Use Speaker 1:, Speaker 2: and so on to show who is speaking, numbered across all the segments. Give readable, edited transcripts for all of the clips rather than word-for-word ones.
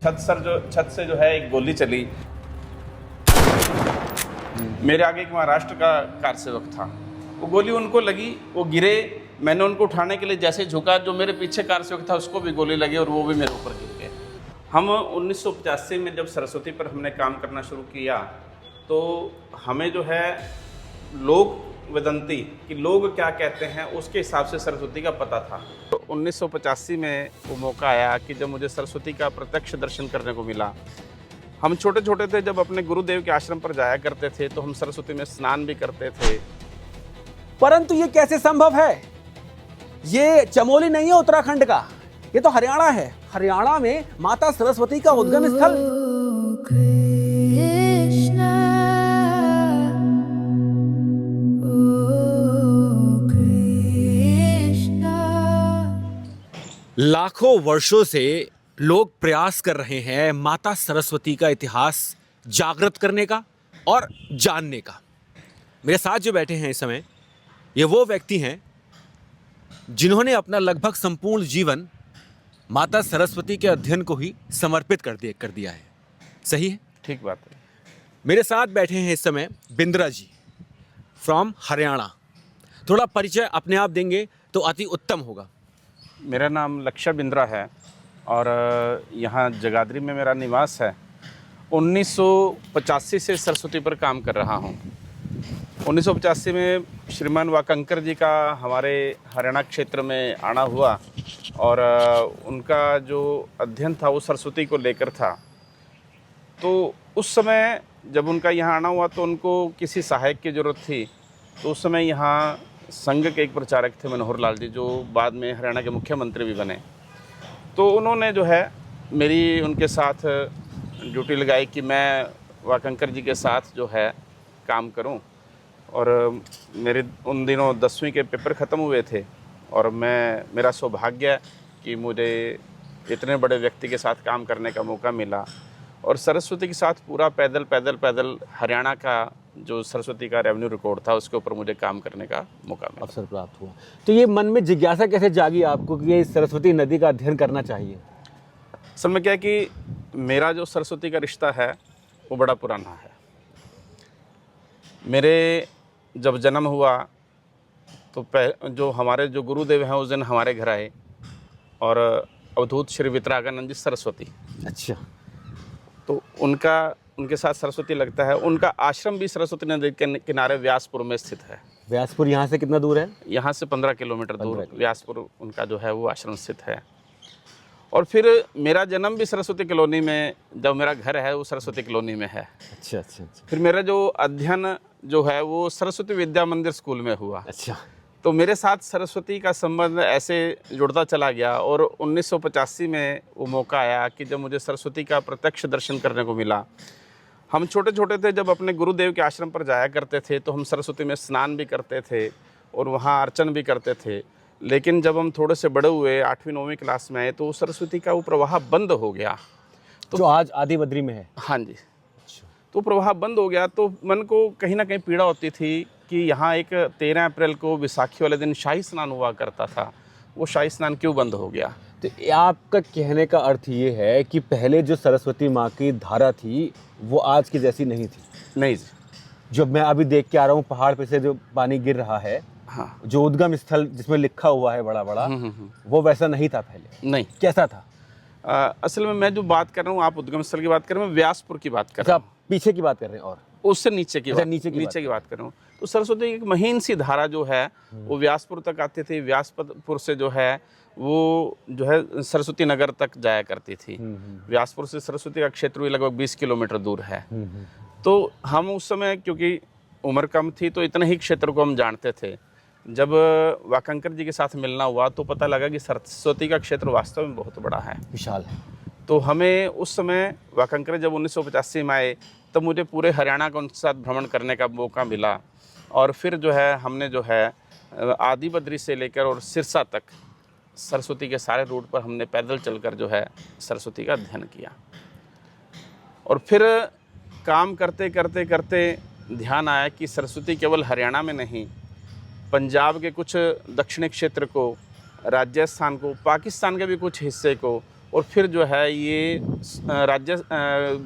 Speaker 1: छत से जो है एक गोली चली। मेरे आगे एक महाराष्ट्र का कार सेवक था, वो गोली उनको लगी, वो गिरे। मैंने उनको उठाने के लिए जैसे झुका, जो मेरे पीछे कार सेवक था उसको भी गोली लगी और वो भी मेरे ऊपर गिर गए। हम 1985 में जब सरस्वती पर हमने काम करना शुरू किया तो हमें जो है लोक वदंती कि लोग क्या कहते हैं उसके हिसाब से सरस्वती का पता था। तो 1985 में वो मौका आया कि जब मुझे सरस्वती का प्रत्यक्ष दर्शन करने को मिला। हम छोटे छोटे थे, जब अपने गुरुदेव के आश्रम पर जाया करते थे तो हम सरस्वती में स्नान भी करते थे।
Speaker 2: परंतु ये कैसे संभव है? ये चमोली नहीं है उत्तराखंड का, ये तो हरियाणा है। हरियाणा में माता सरस्वती का उद्गम स्थल। लाखों वर्षों से लोग प्रयास कर रहे हैं माता सरस्वती का इतिहास जागृत करने का और जानने का। मेरे साथ जो बैठे हैं इस समय, ये वो व्यक्ति हैं जिन्होंने अपना लगभग संपूर्ण जीवन माता सरस्वती के अध्ययन को ही समर्पित कर दिया है। सही है?
Speaker 1: ठीक बात है।
Speaker 2: मेरे साथ बैठे हैं इस समय बिंद्रा जी फ्रॉम हरियाणा। थोड़ा परिचय अपने आप देंगे तो अति उत्तम होगा।
Speaker 1: मेरा नाम लक्ष्य बिंद्रा है और यहाँ जगाधरी में मेरा निवास है। 1985 से सरस्वती पर काम कर रहा हूँ। 1985 में श्रीमान वाकंकर जी का हमारे हरियाणा क्षेत्र में आना हुआ और उनका जो अध्ययन था वो सरस्वती को लेकर था। तो उस समय जब उनका यहाँ आना हुआ तो उनको किसी सहायक की ज़रूरत थी। तो उस समय यहाँ संघ के एक प्रचारक थे मनोहर लाल जी, जो बाद में हरियाणा के मुख्यमंत्री भी बने। तो उन्होंने जो है मेरी उनके साथ ड्यूटी लगाई कि मैं वाकंकर जी के साथ जो है काम करूं। और मेरे उन दिनों 10वीं के पेपर ख़त्म हुए थे और मेरा सौभाग्य कि मुझे इतने बड़े व्यक्ति के साथ काम करने का मौका मिला और सरस्वती के साथ पूरा पैदल हरियाणा का जो सरस्वती का रेवेन्यू रिकॉर्ड था उसके ऊपर मुझे काम करने का मौका मिला,
Speaker 2: अवसर प्राप्त हुआ। तो ये मन में जिज्ञासा कैसे जागी आपको कि ये सरस्वती नदी का अध्ययन करना चाहिए?
Speaker 1: असल में क्या है कि मेरा जो सरस्वती का रिश्ता है वो बड़ा पुराना है। मेरे जब जन्म हुआ तो जो हमारे जो गुरुदेव हैं उस दिन हमारे घर आए और अवधूत श्री वितरागानंद जी सरस्वती।
Speaker 2: अच्छा।
Speaker 1: तो उनके साथ सरस्वती लगता है। उनका आश्रम भी सरस्वती नदी के किनारे व्यासपुर में स्थित है।
Speaker 2: व्यासपुर यहाँ से कितना दूर है?
Speaker 1: यहाँ से 15 किलोमीटर दूर व्यासपुर उनका जो है वो आश्रम स्थित है। और फिर मेरा जन्म भी सरस्वती कॉलोनी में, जब मेरा घर है वो सरस्वती कॉलोनी में है।
Speaker 2: अच्छा।
Speaker 1: फिर मेरा जो अध्ययन जो है वो सरस्वती विद्या मंदिर स्कूल में हुआ।
Speaker 2: अच्छा।
Speaker 1: तो मेरे साथ सरस्वती का संबंध ऐसे जुड़ता चला गया और 1985 में वो मौका आया कि जब मुझे सरस्वती का प्रत्यक्ष दर्शन करने को मिला। हम छोटे छोटे थे, जब अपने गुरुदेव के आश्रम पर जाया करते थे तो हम सरस्वती में स्नान भी करते थे और वहाँ अर्चन भी करते थे। लेकिन जब हम थोड़े से बड़े हुए, 8वीं 9वीं क्लास में आए तो सरस्वती का वो प्रवाह बंद हो गया।
Speaker 2: तो जो आज आदि बद्री में है?
Speaker 1: हाँ जी। तो प्रवाह बंद हो गया तो मन को कहीं ना कहीं पीड़ा होती थी कि यहाँ एक 13 अप्रैल को विसाखी वाले दिन शाही स्नान हुआ करता था, वो शाही स्नान क्यों बंद हो गया?
Speaker 2: तो आपका कहने का अर्थ ये है कि पहले जो सरस्वती माँ की धारा थी वो आज की जैसी नहीं थी?
Speaker 1: नहीं जी।
Speaker 2: जो मैं अभी देख के आ रहा हूँ, पहाड़ पे से जो पानी गिर रहा है,
Speaker 1: हाँ,
Speaker 2: जो उद्गम स्थल जिसमें लिखा हुआ है बड़ा बड़ा, वो वैसा नहीं था पहले?
Speaker 1: नहीं।
Speaker 2: कैसा था?
Speaker 1: असल में मैं जो बात कर रहा हूँ, आप उद्गम स्थल की बात कर रहे हैं, मैं व्यासपुर की बात कर रहा हूँ।
Speaker 2: पीछे की बात कर रहे हैं और
Speaker 1: उससे नीचे की बात,
Speaker 2: नीचे की
Speaker 1: बात कर रहा हूँ। तो सरस्वती एक महीन सी धारा जो है वो व्यासपुर तक आती थी। व्यासपुर से जो है वो जो है सरस्वती नगर तक जाया करती थी। व्यासपुर से सरस्वती का क्षेत्र भी लगभग 20 किलोमीटर दूर है। तो हम उस समय क्योंकि उम्र कम थी तो इतने ही क्षेत्र को हम जानते थे। जब वाकंकर जी के साथ मिलना हुआ तो पता लगा कि सरस्वती का क्षेत्र वास्तव में बहुत बड़ा है,
Speaker 2: विशाल है।
Speaker 1: तो हमें उस समय वाकंकर जब 1985 में आए तब मुझे पूरे हरियाणा का उनके साथ भ्रमण करने का मौका मिला। और फिर जो है हमने जो है आदि बद्री से लेकर और सिरसा तक सरस्वती के सारे रूट पर हमने पैदल चलकर जो है सरस्वती का अध्ययन किया। और फिर काम करते करते करते ध्यान आया कि सरस्वती केवल हरियाणा में नहीं, पंजाब के कुछ दक्षिणी क्षेत्र को, राजस्थान को, पाकिस्तान के भी कुछ हिस्से को और फिर जो है ये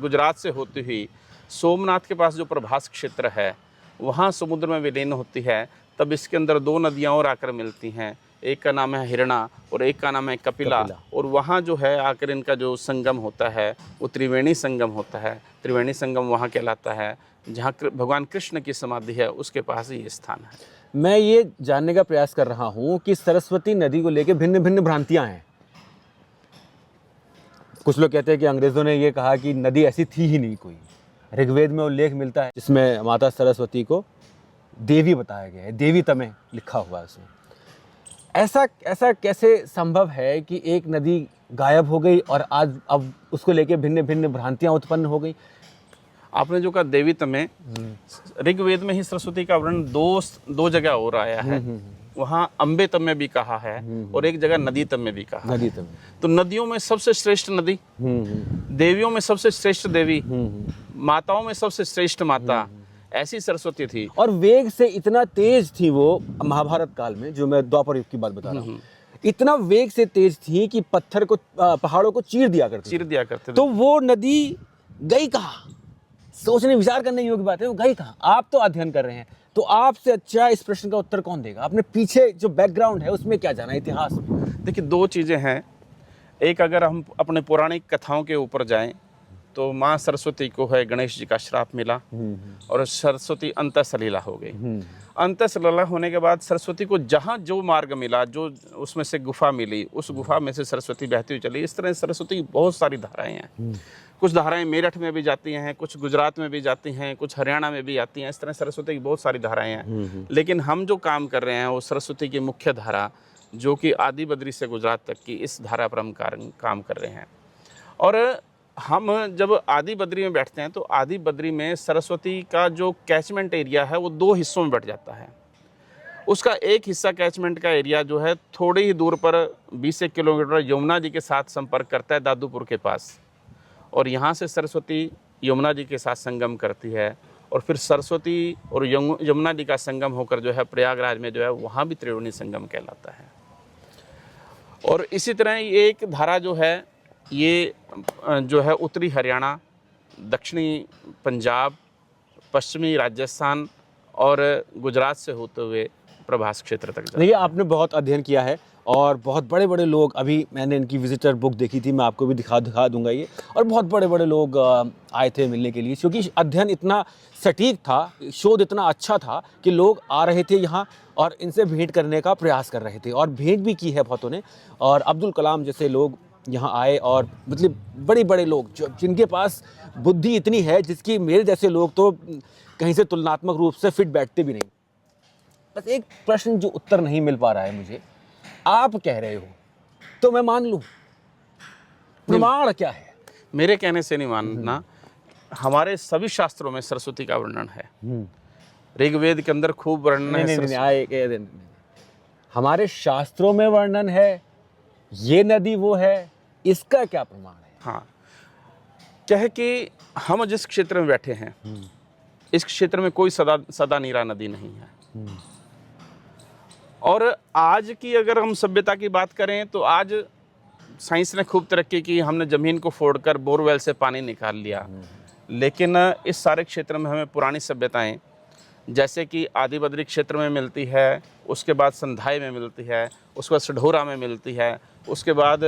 Speaker 1: गुजरात से होती हुई सोमनाथ के पास जो प्रभास क्षेत्र है वहाँ समुद्र में विलीन होती है। तब इसके अंदर दो नदियाँ और आकर मिलती हैं, एक का नाम है हिरणा और एक का नाम है कपिला। और वहाँ जो है आकर इनका जो संगम होता है वो त्रिवेणी संगम होता है। त्रिवेणी संगम वहाँ कहलाता है जहाँ भगवान कृष्ण की समाधि है, उसके पास ये स्थान है।
Speaker 2: मैं ये जानने का प्रयास कर रहा हूँ कि सरस्वती नदी को लेकर भिन्न भिन्न भ्रांतियाँ हैं। कुछ लोग कहते हैं कि अंग्रेज़ों ने ये कहा कि नदी ऐसी थी ही नहीं कोई। ऋग्वेद में उल्लेख मिलता है जिसमें माता सरस्वती को देवी बताया गया है, देवी तमें लिखा हुआ है उसमें। ऐसा कैसे संभव है कि एक नदी गायब हो गई और आज अब उसको लेके भिन्न भिन्न भ्रांतियाँ उत्पन्न हो गई?
Speaker 1: आपने जो कहा देवी तमें, ऋग्वेद में ही सरस्वती का वर्णन दो जगह और आया है। वहाँ अम्बे तमें भी कहा है और एक जगह नदी तमें भी कहा है। तो नदियों में सबसे श्रेष्ठ नदी, देवियों में सबसे श्रेष्ठ देवी, माताओं में सबसे श्रेष्ठ माता, ऐसी सरस्वती थी।
Speaker 2: और वेग से इतना तेज थी वो, महाभारत काल में, जो मैं द्वापर युग की बात बता रहा हूँ, इतना वेग से तेज थी कि पत्थर को, पहाड़ों को चीर दिया करते थे। तो वो नदी गई कहाँ? सोचने विचार करने योग्य बात है, वो गई कहाँ? आप तो अध्ययन कर रहे हैं, तो आपसे अच्छा इस प्रश्न का उत्तर कौन देगा? आपने पीछे जो बैकग्राउंड है उसमें क्या जाना, इतिहास में?
Speaker 1: देखिए, दो चीज़ें हैं। एक, अगर हम अपने पौराणिक कथाओं के ऊपर जाएं तो माँ सरस्वती को है गणेश जी का श्राप मिला और सरस्वती अंतःसलीला हो गई। अंतःसलीला होने के बाद सरस्वती को जहाँ जो मार्ग मिला, जो उसमें से गुफा मिली, उस गुफा में से सरस्वती बहती हुई चली। इस तरह सरस्वती की बहुत सारी धाराएं हैं। कुछ धाराएं मेरठ में भी जाती हैं, कुछ गुजरात में भी जाती हैं, कुछ हरियाणा में भी आती हैं। इस तरह सरस्वती की बहुत सारी धाराएं हैं। लेकिन हम जो काम कर रहे हैं वो सरस्वती की मुख्य धारा, जो कि आदि बद्री से गुजरात तक की, इस धारा पर हम काम कर रहे हैं। और हम जब आदि बद्री में बैठते हैं तो आदि बद्री में सरस्वती का जो कैचमेंट एरिया है वो दो हिस्सों में बट जाता है। उसका एक हिस्सा कैचमेंट का एरिया जो है थोड़ी ही दूर पर 20 किलोमीटर यमुना जी के साथ संपर्क करता है, दादूपुर के पास। और यहाँ से सरस्वती यमुना जी के साथ संगम करती है और फिर सरस्वती और यमुना जी का संगम होकर जो है प्रयागराज में जो है वहाँ भी त्रिवेणी संगम कहलाता है। और इसी तरह एक धारा जो है ये जो है उत्तरी हरियाणा, दक्षिणी पंजाब, पश्चिमी राजस्थान और गुजरात से होते हुए प्रभास क्षेत्र तक।
Speaker 2: देखिए, आपने बहुत अध्ययन किया है और बहुत बड़े बड़े लोग, अभी मैंने इनकी विजिटर बुक देखी थी, मैं आपको भी दिखा दूंगा ये, और बहुत बड़े बड़े लोग आए थे मिलने के लिए, क्योंकि अध्ययन इतना सटीक था, शोध इतना अच्छा था कि लोग आ रहे थे यहाँ और इनसे भेंट करने का प्रयास कर रहे थे और भेंट भी की है बहुतों ने। और अब्दुल कलाम जैसे लोग यहाँ आए और मतलब बड़े बड़े लोग जिनके पास बुद्धि इतनी है जिसकी मेरे जैसे लोग तो कहीं से तुलनात्मक रूप से फिट बैठते भी नहीं। बस एक प्रश्न जो उत्तर नहीं मिल पा रहा है मुझे, आप कह रहे हो तो मैं मान लूं, प्रमाण क्या है?
Speaker 1: मेरे कहने से नहीं मानना, हमारे सभी शास्त्रों में सरस्वती का वर्णन है। ऋग्वेद के अंदर खूब वर्णन है।
Speaker 2: हमारे शास्त्रों में वर्णन है, ये नदी वो है, इसका क्या प्रमाण है?
Speaker 1: हाँ, क्या है कि हम जिस क्षेत्र में बैठे हैं इस क्षेत्र में कोई सदा नीरा नदी नहीं है। और आज की अगर हम सभ्यता की बात करें तो आज साइंस ने खूब तरक्की की, हमने ज़मीन को फोड़कर बोरवेल से पानी निकाल लिया। लेकिन इस सारे क्षेत्र में हमें पुरानी सभ्यताएं, जैसे कि आदि बद्री क्षेत्र में मिलती है, उसके बाद संधाई में मिलती है, उसके बाद सढौरा में मिलती है, उसके बाद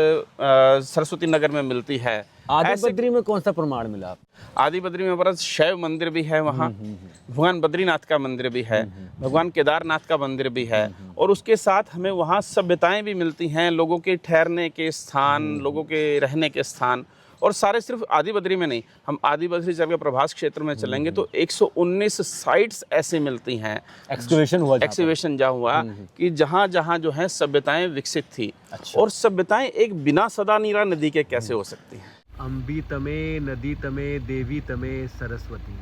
Speaker 1: सरस्वती नगर में मिलती है।
Speaker 2: आदि बद्री में कौन सा प्रमाण मिला?
Speaker 1: आदि बद्री में बड़ा शैव मंदिर भी है, वहाँ भगवान बद्रीनाथ का मंदिर भी है, भगवान केदारनाथ का मंदिर भी है। और उसके साथ हमें वहाँ सभ्यताएं भी मिलती हैं, लोगों के ठहरने के स्थान, लोगों के रहने के स्थान। और सारे सिर्फ आदि बद्री में नहीं, हम आदि बद्री चल के प्रभास क्षेत्र में चलेंगे तो 119 साइट्स ऐसे मिलती हैं, एक्सकवेशन जहाँ हुआ कि जहाँ जहाँ जो है सभ्यताएं विकसित थी। और सभ्यताएं एक बिना सदा नीरा नदी के कैसे हो सकती हैं?
Speaker 2: अम्बी तमे नदी तमे देवी तमे सरस्वती।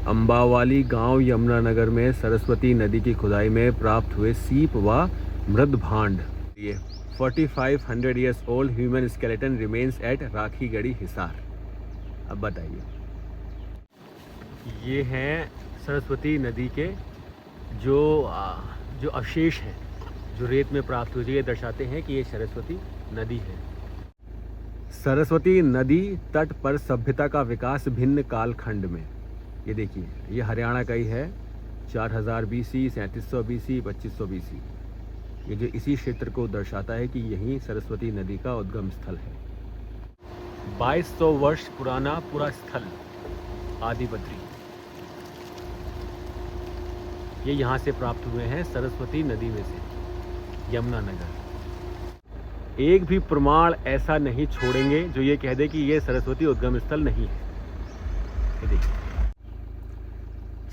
Speaker 2: अम्बावाली गांव यमुनानगर में सरस्वती नदी की खुदाई में प्राप्त हुए सीप व मृद भांड। ये 4500 years old human skeleton remains at Rakhigarhi Hisar. अब बताइए, ये हैं सरस्वती नदी के जो अवशेष हैं जो रेत में प्राप्त हुए, ये दर्शाते हैं कि ये सरस्वती नदी है। सरस्वती नदी तट पर सभ्यता का विकास भिन्न कालखंड में। ये देखिए, ये हरियाणा का ही है। 4000 BC, 3700 BC, 2500 BC। ये जो इसी क्षेत्र को दर्शाता है कि यहीं सरस्वती नदी का उद्गम स्थल है। 2200 वर्ष पुराना पूरा स्थल आदिबद्री, ये यहाँ से प्राप्त हुए हैं सरस्वती नदी में से, यमुनानगर। एक भी प्रमाण ऐसा नहीं छोड़ेंगे जो ये कह दे कि ये सरस्वती उद्गम स्थल नहीं है। ये देखिए,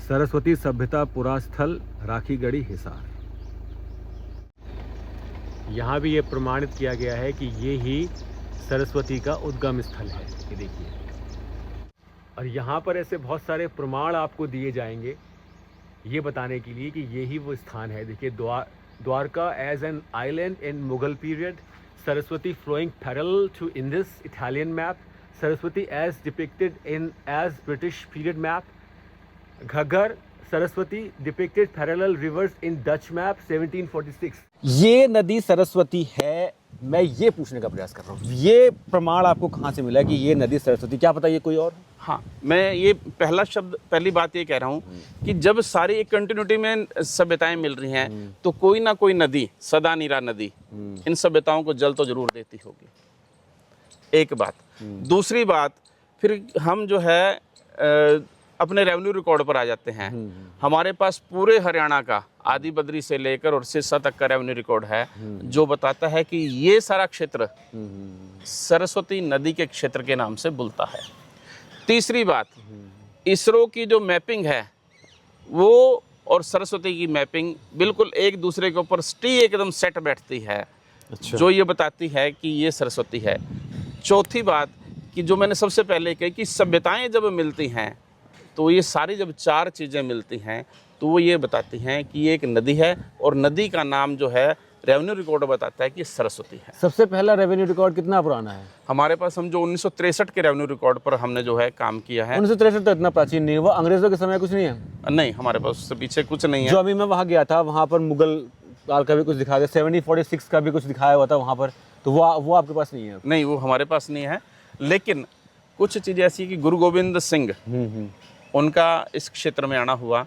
Speaker 2: सरस्वती सभ्यता पुरास्थल राखीगढ़ी हिसार। यहाँ भी ये प्रमाणित किया गया है कि ये ही सरस्वती का उद्गम स्थल है। ये देखिए, और यहाँ पर ऐसे बहुत सारे प्रमाण आपको दिए जाएंगे ये बताने के लिए कि ये ही वो स्थान है। देखिए, Dwarka as an island in Mughal period, Saraswati flowing parallel to Indus Italian map, Saraswati as depicted in as British period map, Ghaggar Saraswati depicted parallel rivers in Dutch map 1746। ये नदी सरस्वती है, मैं ये पूछने का प्रयास कर रहा हूँ, ये प्रमाण आपको कहाँ से मिला कि ये नदी सरस्वती? क्या पता ये कोई और?
Speaker 1: हाँ, मैं ये पहली बात ये कह रहा हूँ कि जब सारी एक कंटिन्यूटी में सभ्यताएं मिल रही हैं तो कोई ना कोई नदी, सदा नीरा नदी, इन सभ्यताओं को जल तो जरूर देती होगी। एक बात। दूसरी बात, फिर हम जो है अपने रेवेन्यू रिकॉर्ड पर आ जाते हैं। हमारे पास पूरे हरियाणा का आदिबद्री से लेकर और सिरसा तक का रेवेन्यू रिकॉर्ड है जो बताता है कि ये सारा क्षेत्र सरस्वती नदी के क्षेत्र के नाम से बुलता है। तीसरी बात, इसरो की जो मैपिंग है वो और सरस्वती की मैपिंग बिल्कुल एक दूसरे के ऊपर एकदम सेट बैठती है।
Speaker 2: अच्छा।
Speaker 1: जो ये बताती है कि ये सरस्वती है। चौथी बात कि जो मैंने सबसे पहले कही कि सभ्यताएं जब मिलती हैं तो ये सारी जब चार चीज़ें मिलती हैं तो वो ये बताती हैं कि ये एक नदी है, और नदी का नाम जो है रेवेन्यू रिकॉर्ड बताता है कि सरस्वती है।
Speaker 2: सबसे पहला रेवेन्यू रिकॉर्ड कितना पुराना है
Speaker 1: हमारे पास हम जो 1963 के रेवेन्यू रिकॉर्ड पर हमने जो है काम किया है।
Speaker 2: 1963 तो इतना प्राचीन नहीं हुआ, अंग्रेजों के समय कुछ नहीं है?
Speaker 1: नहीं, हमारे पास उससे पीछे कुछ नहीं है।
Speaker 2: जो अभी मैं वहाँ गया था, वहाँ पर मुगल काल का भी कुछ दिखाया गया, 1746 का भी कुछ दिखाया हुआ था वहाँ पर, तो वो आपके पास नहीं है?
Speaker 1: नहीं, वो हमारे पास नहीं है। लेकिन कुछ चीज़ें ऐसी कि गुरु गोविंद सिंह उनका इस क्षेत्र में आना हुआ।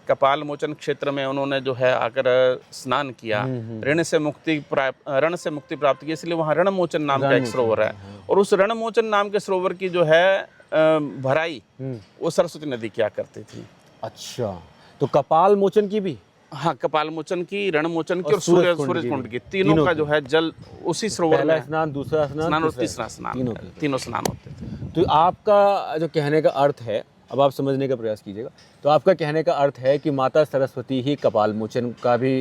Speaker 1: कपाल मोचन क्षेत्र में उन्होंने जो है आकर स्नान किया, ऋण से मुक्ति प्राप्त की, इसलिए वहाँ रणमोचन नाम का एक सरोवर है। और उस रणमोचन नाम के सरोवर की जो है भराई वो सरस्वती नदी किया करती थी।
Speaker 2: अच्छा, तो कपाल मोचन की भी?
Speaker 1: हाँ, कपाल मोचन की, रण की और सूरज कुंड की, तीनों का जो है जल उसी सरोवर में।
Speaker 2: पहला स्नान, दूसरा स्नान
Speaker 1: और तीसरा स्नान, तीनों स्नान होते थे।
Speaker 2: तो आपका जो कहने का अर्थ है, अब आप समझने का प्रयास कीजिएगा, तो आपका कहने का अर्थ है कि माता सरस्वती ही कपाल मोचन का भी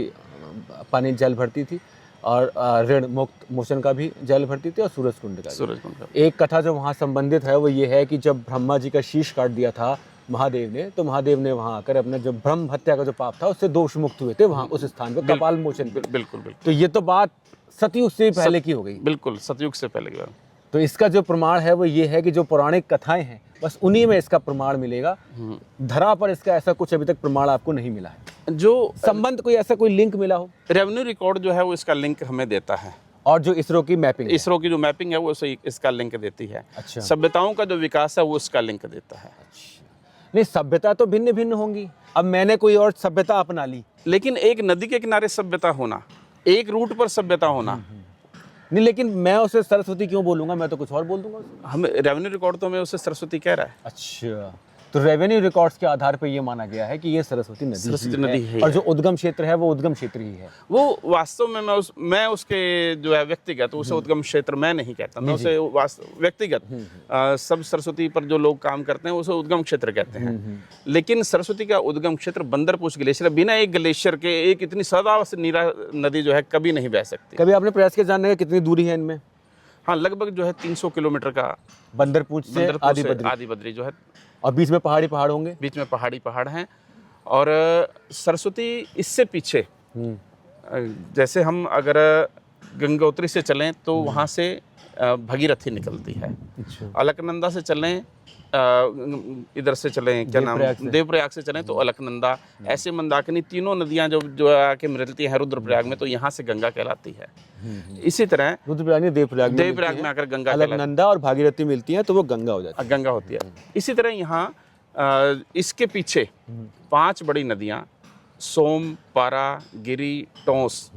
Speaker 2: पानी जल भरती थी, और ऋण मुक्त मोचन का भी जल भरती थी, और सूरज कुंड का। एक कथा जो वहाँ संबंधित है वो ये है कि जब ब्रह्मा जी का शीश काट दिया था महादेव ने, तो महादेव ने वहाँ आकर अपने जो ब्रह्म हत्या का जो पाप था उससे दोष मुक्त हुए थे वहाँ उस स्थान पर, कपाल मोचन।
Speaker 1: बिल्कुल।
Speaker 2: तो ये तो बात सतयुग से पहले की हो गई।
Speaker 1: बिल्कुल, सतयुग से पहले की बात।
Speaker 2: तो इसका जो प्रमाण है वो ये है कि जो पौराणिक कथाएं हैं बस उन्हीं में इसका प्रमाण मिलेगा। धरा पर इसका ऐसा कुछ अभी तक प्रमाण आपको नहीं मिला है। जो संबंध कोई ऐसा कोई लिंक मिला हो?
Speaker 1: रेवेन्यू रिकॉर्ड जो है वो इसका लिंक हमें देता है,
Speaker 2: और जो इसरो की मैपिंग
Speaker 1: है वो इसका लिंक देती है।
Speaker 2: अच्छा।
Speaker 1: सभ्यताओं का जो विकास है वो इसका लिंक देता है।
Speaker 2: नहीं, सभ्यता तो भिन्न भिन्न होंगी। अब मैंने कोई और सभ्यता अपना ली,
Speaker 1: लेकिन एक नदी के किनारे सभ्यता होना, एक रूट पर सभ्यता होना
Speaker 2: नहीं, लेकिन मैं उसे सरस्वती क्यों बोलूंगा? मैं तो कुछ और बोल दूंगा।
Speaker 1: हम रेवेन्यू रिकॉर्ड तो में उसे सरस्वती कह रहा है।
Speaker 2: अच्छा, तो रेवेन्यू रिकॉर्ड्स के आधार पर ये माना गया है कि ये सरस्वती नदी है, और जो उद्गम क्षेत्र है वो उद्गम क्षेत्र ही है।
Speaker 1: वो वास्तव में मैं उसके जो है व्यक्तिगत उसे उद्गम क्षेत्र मैं नहीं कहता, मैं उसे व्यक्तिगत सब सरस्वती पर जो लोग काम करते हैं उसे उद्गम क्षेत्र कहते हैं। लेकिन सरस्वती का उद्गम क्षेत्र बंदरपूछ ग्लेशियर, बिना एक ग्लेशियर के एक इतनी सदा से नीरा नदी जो है कभी नहीं बह सकती।
Speaker 2: कभी आपने प्रयास किया जानने का कितनी दूरी है इनमें?
Speaker 1: हाँ, लगभग जो है 300 किलोमीटर का
Speaker 2: बंदरपूछ से
Speaker 1: आदिबद्री जो है,
Speaker 2: और बीच में पहाड़ होंगे।
Speaker 1: बीच में पहाड़ हैं। और सरस्वती इससे पीछे, जैसे हम अगर गंगोत्री से चलें तो वहाँ से भगीरथी निकलती है।
Speaker 2: अच्छा।
Speaker 1: अलकनंदा से चलें, इधर से चलें, क्या नाम, देवप्रयाग से चलें तो अलकनंदा, ऐसे मंदाकिनी तीनों नदियां जो आके मिलती हैं रुद्रप्रयाग में, तो यहाँ से गंगा कहलाती है। इसी तरह
Speaker 2: रुद्रप्रयाग में
Speaker 1: देवप्रयाग में आकर गंगा कहलाती
Speaker 2: अलकनंदा और भागीरथी मिलती है तो वो गंगा हो जाती है।
Speaker 1: गंगा होती है। इसी तरह यहाँ इसके पीछे 5 बड़ी नदियाँ, सोम, पारा, गिरी, टोंस,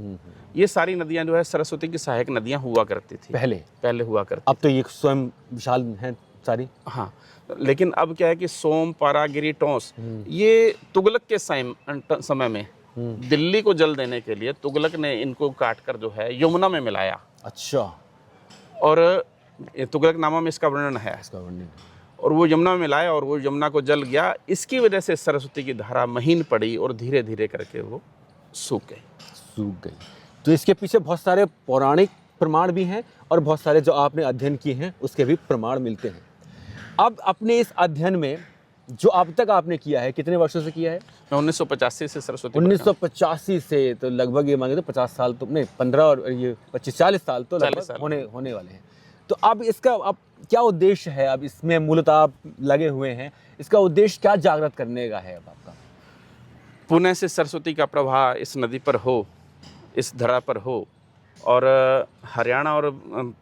Speaker 1: ये सारी नदियाँ जो है सरस्वती की सहायक नदियाँ हुआ करती थी पहले हुआ करती।
Speaker 2: अब तो ये स्वयं विशाल हैं सारी।
Speaker 1: हाँ, लेकिन अब क्या है कि सोम, पारा, गिरी, टोंस, ये तुगलक के समय में दिल्ली को जल देने के लिए तुगलक ने इनको काटकर जो है यमुना में मिलाया।
Speaker 2: अच्छा।
Speaker 1: और तुगलक नामा में इसका वर्णन है, और वो यमुना में मिलाया और वो यमुना को जल गया। इसकी वजह से सरस्वती की धारा महीन पड़ी और धीरे धीरे करके वो सूख गई।
Speaker 2: तो इसके पीछे बहुत सारे पौराणिक प्रमाण भी हैं और बहुत सारे जो आपने अध्ययन किए हैं उसके भी प्रमाण मिलते हैं। अब अपने इस अध्ययन में जो अब तक आपने किया है, कितने वर्षों से किया है?
Speaker 1: मैं 1985 से सरस्वती
Speaker 2: 1985 से, तो लगभग ये मांगे तो 50 साल तो नहीं, 15 और ये 25-40 साल तो लगभग होने वाले हैं। तो अब इसका अब क्या उद्देश्य है? अब इसमें मूलतः आप लगे हुए हैं, इसका उद्देश्य क्या जागृत करने का है अब आपका?
Speaker 1: पुणे से सरस्वती का प्रवाह इस नदी पर हो, इस धरा पर हो, और हरियाणा और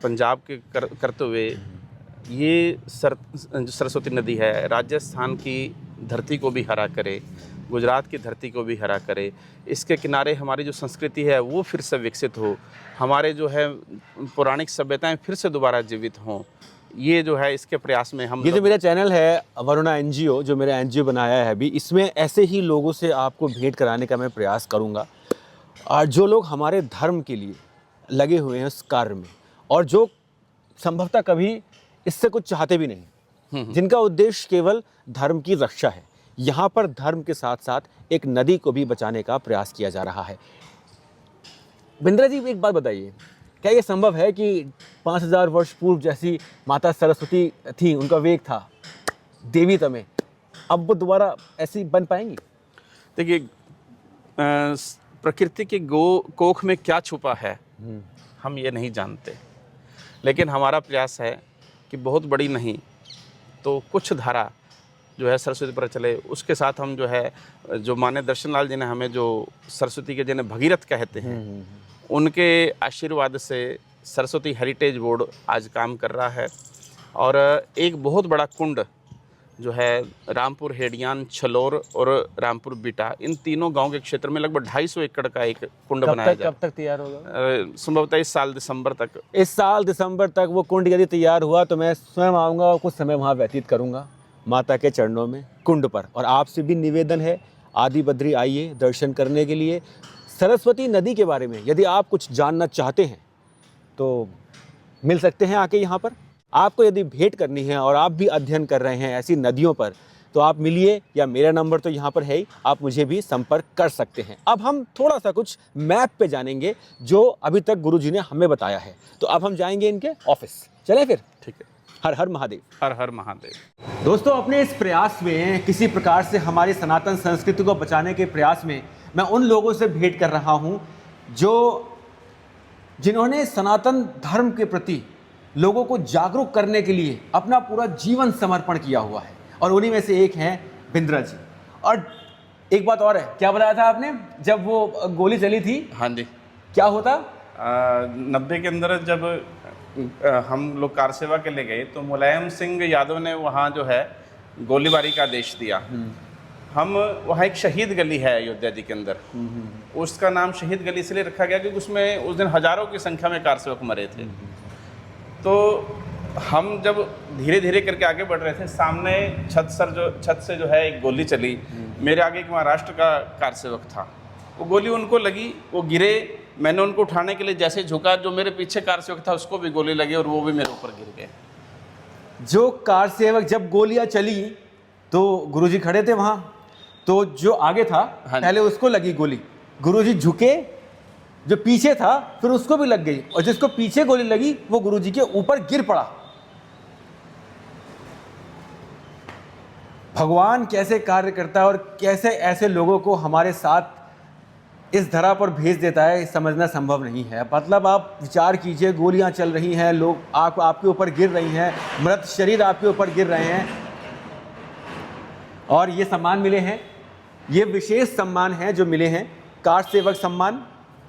Speaker 1: पंजाब के करते हुए ये सरस्वती नदी है, राजस्थान की धरती को भी हरा करे, गुजरात की धरती को भी हरा करे। इसके किनारे हमारी जो संस्कृति है वो फिर से विकसित हो, हमारे जो है पौराणिक सभ्यताएं फिर से दोबारा जीवित हों। ये जो है इसके प्रयास में हम,
Speaker 2: ये जो मेरा चैनल है वरुणा NGO, जो मेरा NGO बनाया है अभी, इसमें ऐसे ही लोगों से आपको भेंट कराने का मैं प्रयास करूँगा, और जो लोग हमारे धर्म के लिए लगे हुए हैं उस कार्य में, और जो संभवतः कभी इससे कुछ चाहते भी नहीं, जिनका उद्देश्य केवल धर्म की रक्षा है। यहाँ पर धर्म के साथ साथ एक नदी को भी बचाने का प्रयास किया जा रहा है। बिंद्रा जी, एक बात बताइए, क्या ये संभव है कि 5000 वर्ष पूर्व जैसी माता सरस्वती थी, उनका वेग था, देवी तमें, अब वो दोबारा ऐसी बन पाएंगी?
Speaker 1: देखिए, प्रकृति के कोख में क्या छुपा है हम ये नहीं जानते, लेकिन हमारा प्रयास है कि बहुत बड़ी नहीं तो कुछ धारा जो है सरस्वती पर चले। उसके साथ हम जो है, जो माने दर्शन लाल जी ने हमें जो सरस्वती के जिन्हें भगीरथ कहते हैं, उनके आशीर्वाद से सरस्वती हेरिटेज बोर्ड आज काम कर रहा है। और एक बहुत बड़ा कुंड जो है रामपुर हेडियान, छलोर और रामपुर बीटा, इन तीनों गांव के क्षेत्र में लगभग 250 एकड़ का एक कुंड बनाया जाए।
Speaker 2: कब तक तैयार होगा?
Speaker 1: संभवतः इस साल दिसंबर तक।
Speaker 2: इस साल दिसंबर तक वो कुंड यदि तैयार हुआ तो मैं स्वयं आऊँगा और कुछ समय वहाँ व्यतीत करूँगा माता के चरणों में, कुंड पर। और आपसे भी निवेदन है, आदि बद्री आइए दर्शन करने के लिए। सरस्वती नदी के बारे में यदि आप कुछ जानना चाहते हैं तो मिल सकते हैं आके यहाँ पर। आपको यदि भेंट करनी है और आप भी अध्ययन कर रहे हैं ऐसी नदियों पर, तो आप मिलिए, या मेरा नंबर तो यहाँ पर है ही, आप मुझे भी संपर्क कर सकते हैं। अब हम थोड़ा सा कुछ मैप पे जानेंगे जो अभी तक गुरुजी ने हमें बताया है। तो अब हम जाएंगे इनके ऑफिस। चलें फिर?
Speaker 1: ठीक है।
Speaker 2: हर हर महादेव।
Speaker 1: हर हर महादेव।
Speaker 2: दोस्तों, अपने इस प्रयास में, किसी प्रकार से हमारी सनातन संस्कृति को बचाने के प्रयास में, मैं उन लोगों से भेंट कर रहा हूँ जिन्होंने सनातन धर्म के प्रति लोगों को जागरूक करने के लिए अपना पूरा जीवन समर्पण किया हुआ है, और उन्हीं में से एक हैं बिंद्रा जी। और एक बात और है, क्या बताया था आपने जब वो गोली चली थी?
Speaker 1: हाँ जी।
Speaker 2: क्या होता?
Speaker 1: 90 के अंदर जब हम लोग कार सेवा के लिए गए तो मुलायम सिंह यादव ने वहाँ जो है गोलीबारी का आदेश दिया। हम वहाँ एक शहीद गली है अयोध्या जी के अंदर, उसका नाम शहीद गली इसलिए रखा गया क्योंकि उसमें उस दिन हजारों की संख्या में कार सेवक मरे थे। तो हम जब धीरे धीरे करके आगे बढ़ रहे थे, सामने छत से जो है एक गोली चली। मेरे आगे एक महाराष्ट्र का कार सेवक था, वो गोली उनको लगी, वो गिरे। मैंने उनको उठाने के लिए जैसे झुका, जो मेरे पीछे कार सेवक था उसको भी गोली लगी और वो भी मेरे ऊपर गिर गए।
Speaker 2: जो कार सेवक, जब गोलियां चली तो गुरुजी खड़े थे वहाँ, तो जो आगे था पहले उसको लगी गोली, गुरुजी झुके, जो पीछे था फिर उसको भी लग गई, और जिसको पीछे गोली लगी वो गुरुजी के ऊपर गिर पड़ा। भगवान कैसे कार्य करता है और कैसे ऐसे लोगों को हमारे साथ इस धरा पर भेज देता है, समझना संभव नहीं है। मतलब आप विचार कीजिए, गोलियां चल रही हैं, लोग आपके ऊपर गिर रही हैं, मृत शरीर आपके ऊपर गिर रहे हैं, और ये सम्मान मिले हैं। ये विशेष सम्मान हैं जो मिले हैं, कार सेवक सम्मान,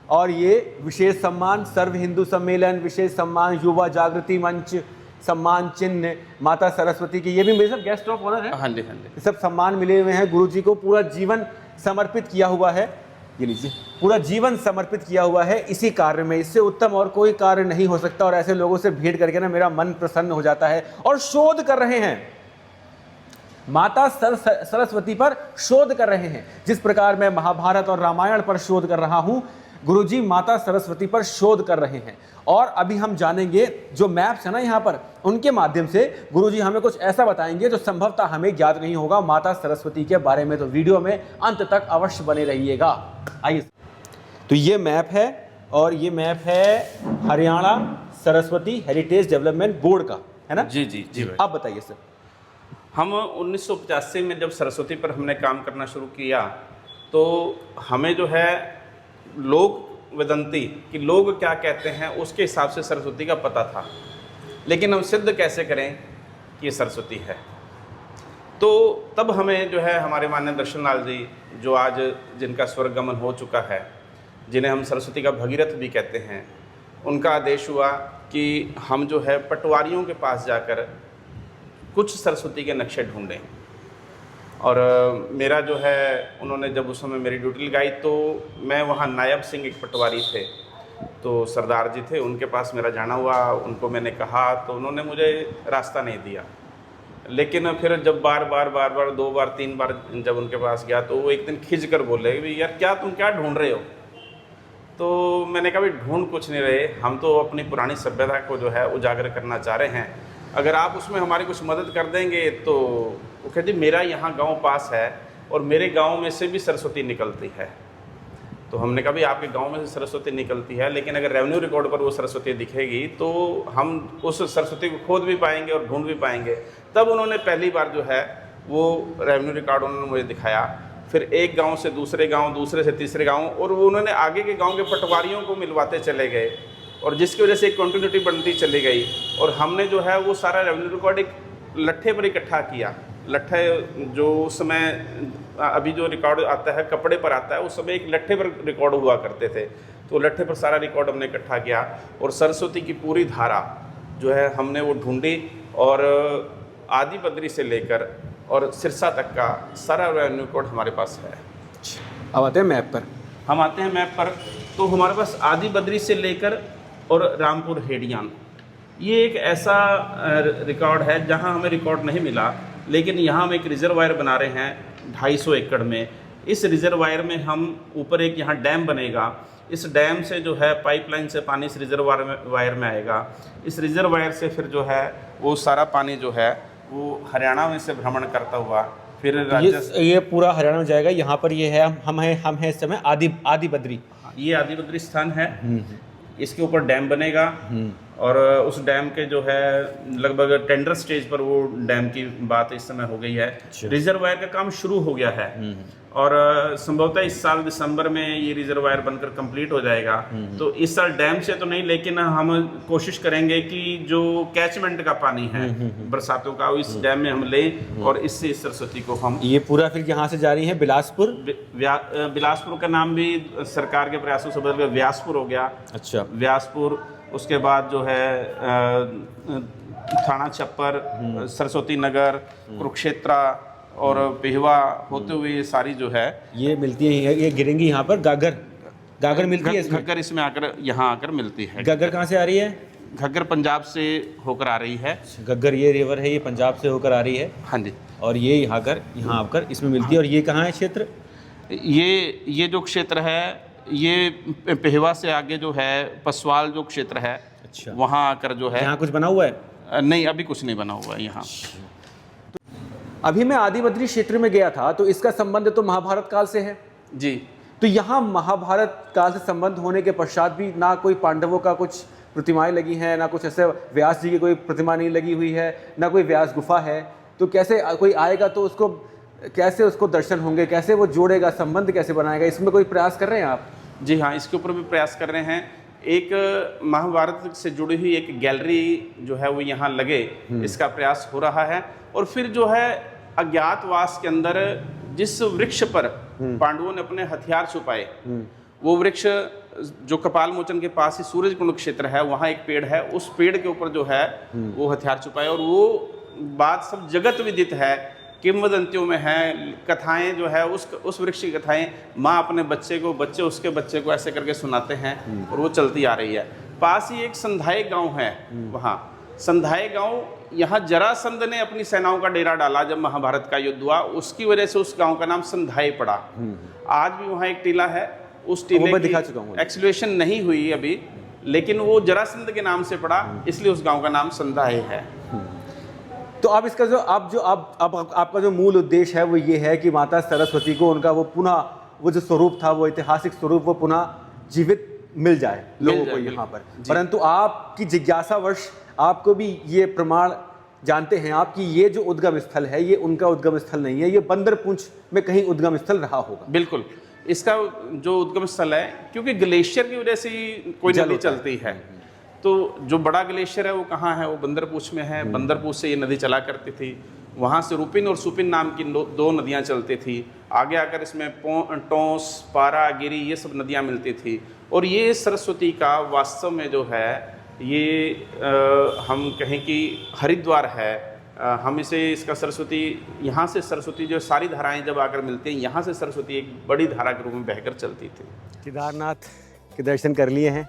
Speaker 2: और ये विशेष सम्मान सर्व हिंदू सम्मेलन, विशेष सम्मान युवा जागृति मंच, सम्मान चिन्ह माता सरस्वती की, ये भी मेरे सब गेस्ट ऑफ ऑनर है।
Speaker 1: हाँ जी, हाँ जी।
Speaker 2: सब सम्मान मिले हुए हैं। गुरुजी को पूरा जीवन समर्पित किया हुआ है, ये लीजिए, पूरा जीवन समर्पित किया हुआ है इसी कार्य में। इससे उत्तम और कोई कार्य नहीं हो सकता, और ऐसे लोगों से भेंट करके ना मेरा मन प्रसन्न हो जाता है। और शोध कर रहे हैं, माता सरस्वती पर शोध कर रहे हैं। जिस प्रकार मैं महाभारत और रामायण पर शोध कर रहा हूं, गुरुजी माता सरस्वती पर शोध कर रहे हैं। और अभी हम जानेंगे जो मैप्स है ना यहाँ पर, उनके माध्यम से गुरुजी हमें कुछ ऐसा बताएंगे जो संभवतः हमें ज्ञात नहीं होगा माता सरस्वती के बारे में। तो वीडियो में अंत तक अवश्य बने रहिएगा। आइए, तो ये मैप है, और ये मैप है Haryana Saraswati heritage development board का, है ना?
Speaker 1: जी जी जी भाई।
Speaker 2: आप बताइए सर।
Speaker 1: हम 1985 में जब सरस्वती पर हमने काम करना शुरू किया, तो हमें जो है लोक वदंती कि लोग क्या कहते हैं उसके हिसाब से सरस्वती का पता था, लेकिन हम सिद्ध कैसे करें कि ये सरस्वती है। तो तब हमें जो है हमारे माननीय दर्शन लाल जी, जो आज जिनका स्वर्गगमन हो चुका है, जिन्हें हम सरस्वती का भगीरथ भी कहते हैं, उनका आदेश हुआ कि हम जो है पटवारियों के पास जाकर कुछ सरस्वती के नक्शे ढूंढें। और मेरा जो है, उन्होंने जब उस समय मेरी ड्यूटी लगाई, तो मैं वहाँ नायब सिंह एक पटवारी थे, तो सरदार जी थे, उनके पास मेरा जाना हुआ। उनको मैंने कहा तो उन्होंने मुझे रास्ता नहीं दिया। लेकिन फिर जब बार बार 2 बार 3 बार जब उनके पास गया, तो वो एक दिन खिंच कर बोले कि यार क्या तुम क्या ढूंढ रहे हो? तो मैंने कहा भाई ढूंढ कुछ नहीं रहे, हम तो अपनी पुरानी सभ्यता को जो है उजागर करना चाह रहे हैं, अगर आप उसमें हमारी कुछ मदद कर देंगे तो। वो कहती मेरा यहाँ गांव पास है और मेरे गांव में से भी सरस्वती निकलती है। तो हमने कहा भाई आपके गांव में से सरस्वती निकलती है, लेकिन अगर रेवेन्यू रिकॉर्ड पर वो सरस्वती दिखेगी तो हम उस सरस्वती को खोद भी पाएंगे और ढूंढ भी पाएंगे। तब उन्होंने पहली बार जो है वो रेवेन्यू रिकॉर्ड उन्होंने मुझे दिखाया। फिर एक गाँव से दूसरे गाँव, दूसरे से तीसरे गाँव, और वो उन्होंने आगे के गाँव के पटवारियों को मिलवाते चले गए, और जिसकी वजह से एक कंटिन्यूटी बनती चली गई। और हमने जो है वो सारा रेवेन्यू रिकॉर्ड एक लट्ठे पर इकट्ठा किया। लट्ठे जो उस समय, अभी जो रिकॉर्ड आता है कपड़े पर आता है, उस समय एक लट्ठे पर रिकॉर्ड हुआ करते थे। तो लट्ठे पर सारा रिकॉर्ड हमने इकट्ठा किया, और सरस्वती की पूरी धारा जो है हमने वो ढूंढी, और आदि बद्री से लेकर और सिरसा तक का सारा रेवेन्यू रिकॉर्ड हमारे पास है।
Speaker 2: अब आते हैं मैप पर।
Speaker 1: हम आते हैं मैप पर, तो हमारे पास आदि बद्री से लेकर और रामपुर हेडियान, ये एक ऐसा रिकॉर्ड है जहां हमें रिकॉर्ड नहीं मिला, लेकिन यहाँ हम एक रिजर्वायर बना रहे हैं 250 एकड़ में। इस रिजर्वायर में हम ऊपर एक यहाँ डैम बनेगा, इस डैम से जो है पाइपलाइन से पानी इस रिजर्वायर में आएगा। इस रिजर्वायर से फिर जो है वो सारा पानी जो है वो हरियाणा में से भ्रमण करता हुआ फिर
Speaker 2: ये पूरा हरियाणा में जाएगा। यहाँ पर ये है, हम हैं इस समय आदि बद्री।
Speaker 1: ये आदि बद्री स्थान है, इसके ऊपर डैम बनेगा, और उस डैम के जो है लगभग टेंडर स्टेज पर वो डैम की बात इस समय हो गई है। रिजर्वायर का काम शुरू हो गया है, और संभवतः इस साल दिसंबर में ये रिजर्वायर बनकर कंप्लीट हो जाएगा। तो इस साल डैम से तो नहीं, लेकिन हम कोशिश करेंगे कि जो कैचमेंट का पानी है बरसातों का, इस डैम में हम लें, और इससे इस सरस्वती को हम।
Speaker 2: ये पूरा फिर यहाँ से जा रही है बिलासपुर।
Speaker 1: बिलासपुर का नाम भी सरकार के प्रयासों से बदल कर व्यासपुर हो गया।
Speaker 2: अच्छा,
Speaker 1: व्यासपुर, उसके बाद जो है थाना छप्पर, सरस्वती नगर, कुरुक्षेत्रा और पेहवा होते हुए ये सारी जो है
Speaker 2: ये मिलती है। ये गिरेंगी यहाँ पर गागर मिलती है।
Speaker 1: घग्गर इसमें आकर यहाँ आकर मिलती है।
Speaker 2: घग्गर कहाँ से आ रही है?
Speaker 1: घग्गर पंजाब से होकर आ रही है।
Speaker 2: घग्गर ये रिवर है, ये पंजाब से होकर आ रही है।
Speaker 1: हाँ जी।
Speaker 2: और ये यहाँ आकर इसमें मिलती है। और ये कहाँ है क्षेत्र?
Speaker 1: ये जो क्षेत्र है, ये पेहवा से आगे जो है पसवाल जो क्षेत्र है,
Speaker 2: अच्छा,
Speaker 1: वहाँ आकर जो है।
Speaker 2: यहाँ कुछ बना हुआ है?
Speaker 1: नहीं, अभी कुछ नहीं बना हुआ है यहाँ।
Speaker 2: अभी मैं आदि बद्री क्षेत्र में गया था, तो इसका संबंध तो महाभारत काल से है
Speaker 1: जी।
Speaker 2: तो यहाँ महाभारत काल से संबंध होने के पश्चात भी ना कोई पांडवों का कुछ प्रतिमाएं लगी हैं, ना कुछ ऐसे व्यास जी की कोई प्रतिमा नहीं लगी हुई है, ना कोई व्यास गुफा है। तो कैसे कोई आएगा तो उसको कैसे उसको दर्शन होंगे, कैसे वो जोड़ेगा, संबंध कैसे बनाएगा, इसमें कोई प्रयास कर रहे हैं आप?
Speaker 1: जी हाँ, इसके ऊपर भी प्रयास कर रहे हैं। एक महाभारत से जुड़ी हुई एक गैलरी जो है वो यहाँ लगे, इसका प्रयास हो रहा है। और फिर जो है अज्ञातवास के अंदर जिस वृक्ष पर पांडवों ने अपने हथियार छुपाए, वो वृक्ष जो कपाल मोचन के पास ही सूरज कुंड क्षेत्र है, वहाँ एक पेड़ है, उस पेड़ के ऊपर जो है वो हथियार छुपाए। और वो बात सब जगत विदित है, किंवदंतियों में है, कथाएं जो है उस वृक्ष की कथाएं माँ अपने बच्चे को, बच्चे उसके बच्चे को ऐसे करके सुनाते हैं और वो चलती आ रही है। पास ही एक संधाय गांव है, वहाँ संधाय गांव, यहाँ जरासंध ने अपनी सेनाओं का डेरा डाला जब महाभारत का युद्ध हुआ, उसकी वजह से उस गांव का नाम संधाय पड़ा। आज भी वहाँ एक टीला है, उस टीले की एक्सक्लूएशन नहीं हुई अभी, लेकिन वो जरासंध के नाम से पड़ा, इसलिए उस गांव का नाम संधाय है।
Speaker 2: तो अब इसका जो आपका जो मूल उद्देश्य है वो ये है कि माता सरस्वती को उनका वो पुनः वो जो स्वरूप था, वो ऐतिहासिक स्वरूप, वो पुनः जीवित मिल जाए लोगों को यहाँ पर। परंतु आपकी जिज्ञासावश आपको भी ये प्रमाण जानते हैं आप कि ये जो उद्गम स्थल है, ये उनका उद्गम स्थल नहीं है, ये बंदर पूंछ में कहीं उद्गम स्थल रहा होगा।
Speaker 1: बिल्कुल, इसका जो उद्गम स्थल है, क्योंकि ग्लेशियर की वजह से ही कोई नदी चलती है, तो जो बड़ा ग्लेशियर है वो कहाँ है, वो बंदरपूछ में है। बंदरपूछ से ये नदी चला करती थी, वहाँ से रूपिन और सुपिन नाम की दो नदियाँ चलती थी। आगे आकर इसमें टोंस, पारा, गिरी, ये सब नदियाँ मिलती थी। और ये सरस्वती का वास्तव में जो है ये हम कहें कि हरिद्वार है। हम इसे इसका सरस्वती, यहाँ से सरस्वती जो सारी धाराएं जब आकर मिलती हैं, यहाँ से सरस्वती एक बड़ी धारा के रूप में बहकर चलती थी।
Speaker 2: केदारनाथ के दर्शन कर लिए हैं,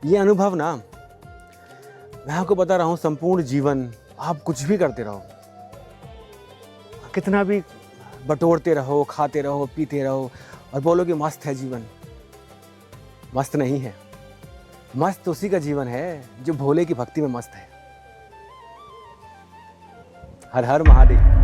Speaker 2: ये अनुभव ना, मैं आपको बता रहा हूँ, संपूर्ण जीवन आप कुछ भी करते रहो, कितना भी बटोरते रहो, खाते रहो, पीते रहो और बोलो कि मस्त है जीवन, मस्त नहीं है। मस्त उसी का जीवन है जो भोले की भक्ति में मस्त है। हर हर महादेव।